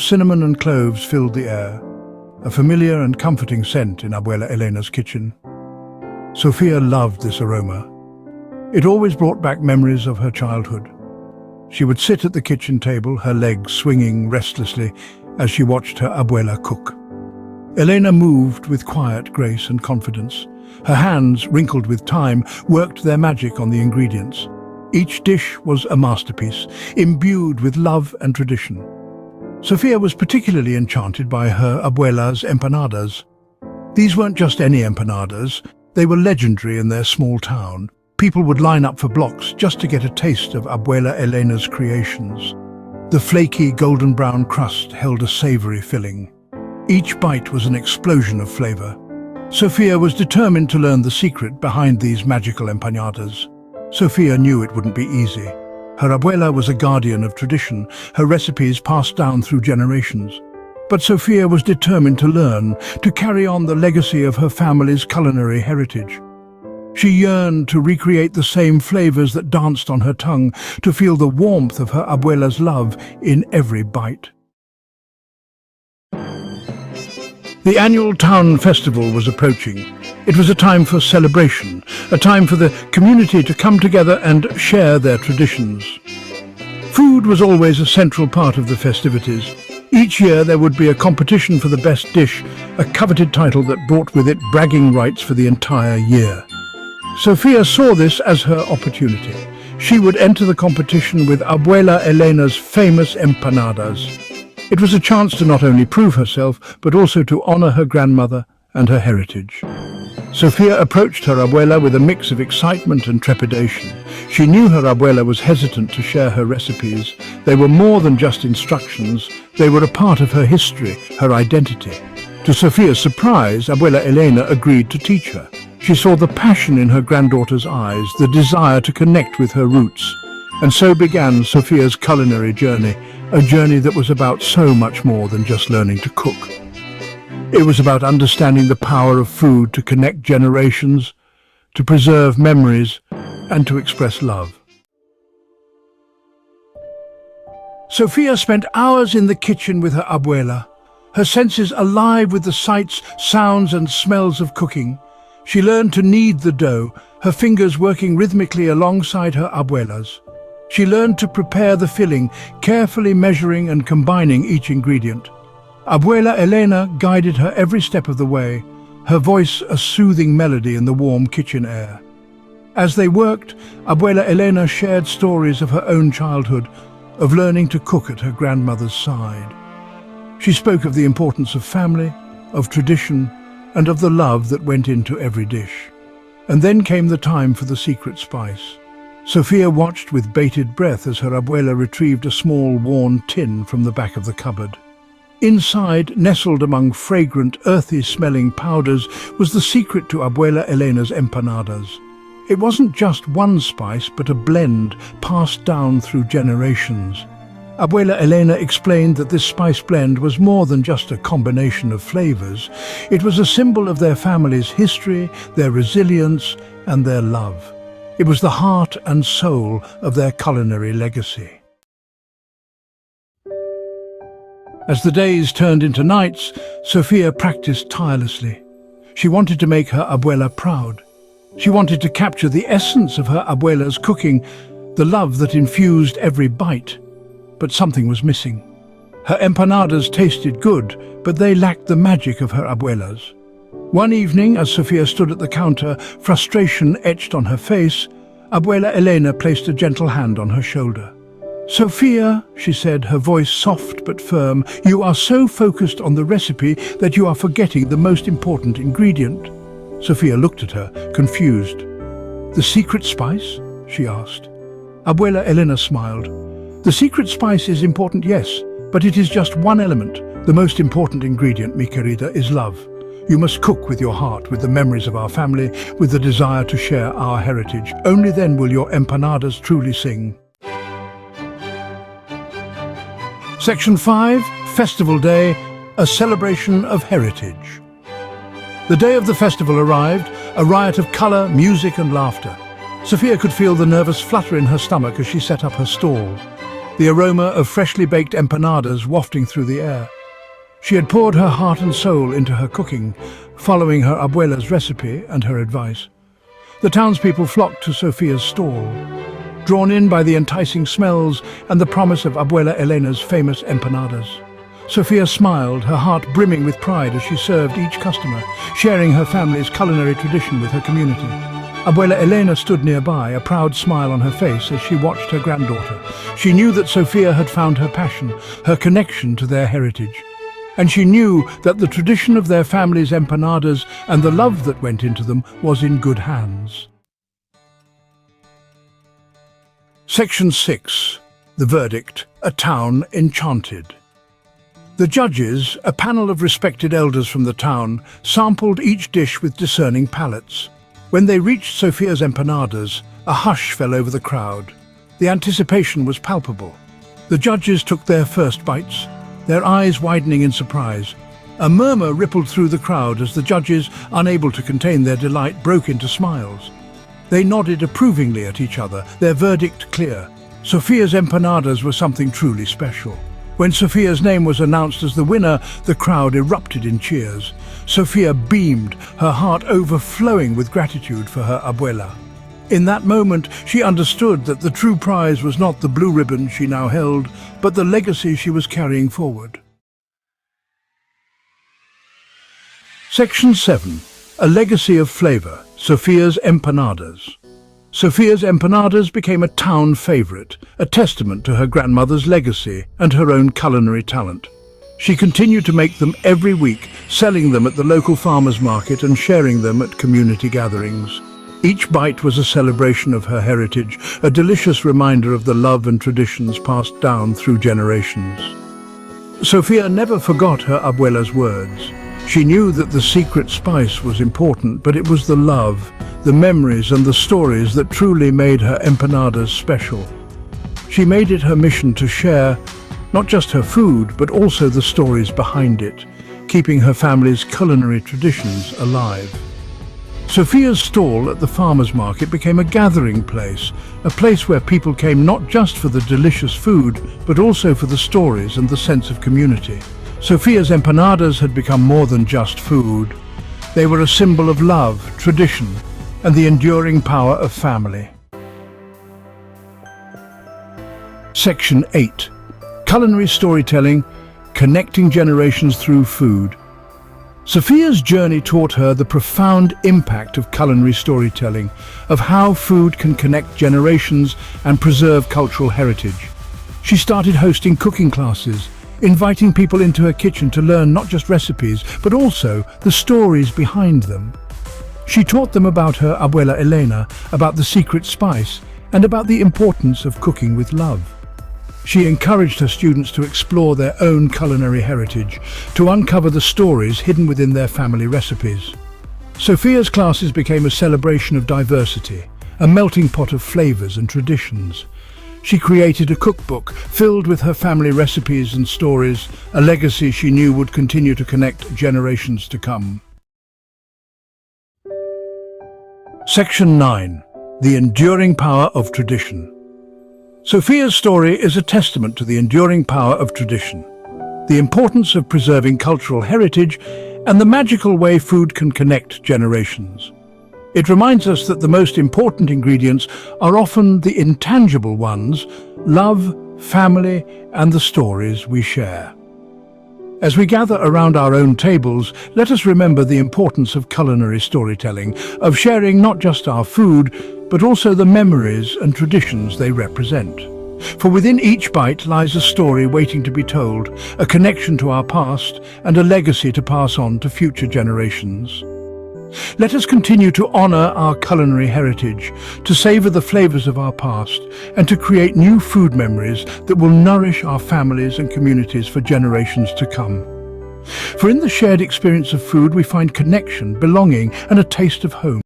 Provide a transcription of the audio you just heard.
cinnamon and cloves filled the air, a familiar and comforting scent in Abuela Elena's kitchen. Sofia loved this aroma. It always brought back memories of her childhood. She would sit at the kitchen table, her legs swinging restlessly as she watched her abuela cook. Elena moved with quiet grace and confidence. Her hands, wrinkled with time, worked their magic on the ingredients. Each dish was a masterpiece, imbued with love and tradition. Sofia was particularly enchanted by her abuela's empanadas. These weren't just any empanadas, they were legendary in their small town. People would line up for blocks just to get a taste of Abuela Elena's creations. The flaky golden brown crust held a savory filling. Each bite was an explosion of flavor. Sofia was determined to learn the secret behind these magical empanadas. Sofia knew it wouldn't be easy. Her abuela was a guardian of tradition, her recipes passed down through generations. But Sofia was determined to learn, to carry on the legacy of her family's culinary heritage. She yearned to recreate the same flavors that danced on her tongue, to feel the warmth of her abuela's love in every bite. The annual town festival was approaching. It was a time for celebration, a time for the community to come together and share their traditions. Food was always a central part of the festivities. Each year there would be a competition for the best dish, a coveted title that brought with it bragging rights for the entire year. Sofia saw this as her opportunity. She would enter the competition with Abuela Elena's famous empanadas. It was a chance to not only prove herself, but also to honor her grandmother and her heritage. Sofia approached her abuela with a mix of excitement and trepidation. She knew her abuela was hesitant to share her recipes. They were more than just instructions. They were a part of her history, her identity. To Sofia's surprise, Abuela Elena agreed to teach her. She saw the passion in her granddaughter's eyes, the desire to connect with her roots. And so began Sofia's culinary journey, a journey that was about so much more than just learning to cook. It was about understanding the power of food to connect generations, to preserve memories, and to express love. Sofia spent hours in the kitchen with her abuela, her senses alive with the sights, sounds, and smells of cooking. She learned to knead the dough, her fingers working rhythmically alongside her abuela's. She learned to prepare the filling, carefully measuring and combining each ingredient. Abuela Elena guided her every step of the way, her voice a soothing melody in the warm kitchen air. As they worked, Abuela Elena shared stories of her own childhood, of learning to cook at her grandmother's side. She spoke of the importance of family, of tradition, and of the love that went into every dish. And then came the time for the secret spice. Sofia watched with bated breath as her abuela retrieved a small, worn tin from the back of the cupboard. Inside, nestled among fragrant, earthy-smelling powders, was the secret to Abuela Elena's empanadas. It wasn't just one spice, but a blend passed down through generations. Abuela Elena explained that this spice blend was more than just a combination of flavors. It was a symbol of their family's history, their resilience, and their love. It was the heart and soul of their culinary legacy. As the days turned into nights, Sofia practiced tirelessly. She wanted to make her abuela proud. She wanted to capture the essence of her abuela's cooking, the love that infused every bite. But something was missing. Her empanadas tasted good, but they lacked the magic of her abuela's. One evening, as Sofia stood at the counter, frustration etched on her face, Abuela Elena placed a gentle hand on her shoulder. "Sofia," she said, her voice soft but firm, "you are so focused on the recipe that you are forgetting the most important ingredient." Sofia looked at her, confused. "The secret spice?" she asked. Abuela Elena smiled. "The secret spice is important, yes, but it is just one element. The most important ingredient, mi querida, is love. You must cook with your heart, with the memories of our family, with the desire to share our heritage. Only then will your empanadas truly sing." Section 5, Festival Day, a celebration of heritage. The day of the festival arrived, a riot of colour, music and laughter. Sofia could feel the nervous flutter in her stomach as she set up her stall. the aroma of freshly baked empanadas wafting through the air. She had poured her heart and soul into her cooking, following her abuela's recipe and her advice. The townspeople flocked to Sofia's stall, drawn in by the enticing smells and the promise of Abuela Elena's famous empanadas. Sofia smiled, her heart brimming with pride as she served each customer, sharing her family's culinary tradition with her community. Abuela Elena stood nearby, a proud smile on her face as she watched her granddaughter. She knew that Sofia had found her passion, her connection to their heritage. And she knew that the tradition of their family's empanadas and the love that went into them was in good hands. Section 6. The Verdict, a Town Enchanted. The judges, a panel of respected elders from the town, sampled each dish with discerning palates. When they reached Sofia's empanadas, a hush fell over the crowd. The anticipation was palpable. The judges took their first bites, their eyes widening in surprise. A murmur rippled through the crowd as the judges, unable to contain their delight, broke into smiles. They nodded approvingly at each other, their verdict clear. Sofia's empanadas were something truly special. When Sofia's name was announced as the winner, the crowd erupted in cheers. Sofia beamed, her heart overflowing with gratitude for her abuela. In that moment, she understood that the true prize was not the blue ribbon she now held, but the legacy she was carrying forward. Section 7. A Legacy of Flavor, Sofia's Empanadas. Sofia's empanadas became a town favorite, a testament to her grandmother's legacy and her own culinary talent. She continued to make them every week, selling them at the local farmers' market and sharing them at community gatherings. Each bite was a celebration of her heritage, a delicious reminder of the love and traditions passed down through generations. Sofia never forgot her abuela's words. She knew that the secret spice was important, but it was the love, the memories and the stories that truly made her empanadas special. She made it her mission to share not just her food, but also the stories behind it, keeping her family's culinary traditions alive. Sofia's stall at the farmers' market became a gathering place, a place where people came not just for the delicious food, but also for the stories and the sense of community. Sofia's empanadas had become more than just food. They were a symbol of love, tradition, and the enduring power of family. Section 8. Culinary Storytelling, Connecting Generations Through Food. Sofia's journey taught her the profound impact of culinary storytelling, of how food can connect generations and preserve cultural heritage. She started hosting cooking classes, inviting people into her kitchen to learn not just recipes, but also the stories behind them. She taught them about her Abuela Elena, about the secret spice, and about the importance of cooking with love. She encouraged her students to explore their own culinary heritage, to uncover the stories hidden within their family recipes. Sofia's classes became a celebration of diversity, a melting pot of flavors and traditions. She created a cookbook filled with her family recipes and stories, a legacy she knew would continue to connect generations to come. Section 9. The Enduring Power of Tradition. Sofia's story is a testament to the enduring power of tradition, the importance of preserving cultural heritage, and the magical way food can connect generations. It reminds us that the most important ingredients are often the intangible ones: love, family, and the stories we share. As we gather around our own tables, let us remember the importance of culinary storytelling, of sharing not just our food, but also the memories and traditions they represent. For within each bite lies a story waiting to be told, a connection to our past, and a legacy to pass on to future generations. Let us continue to honor our culinary heritage, to savor the flavors of our past, and to create new food memories that will nourish our families and communities for generations to come. For in the shared experience of food, we find connection, belonging, and a taste of home.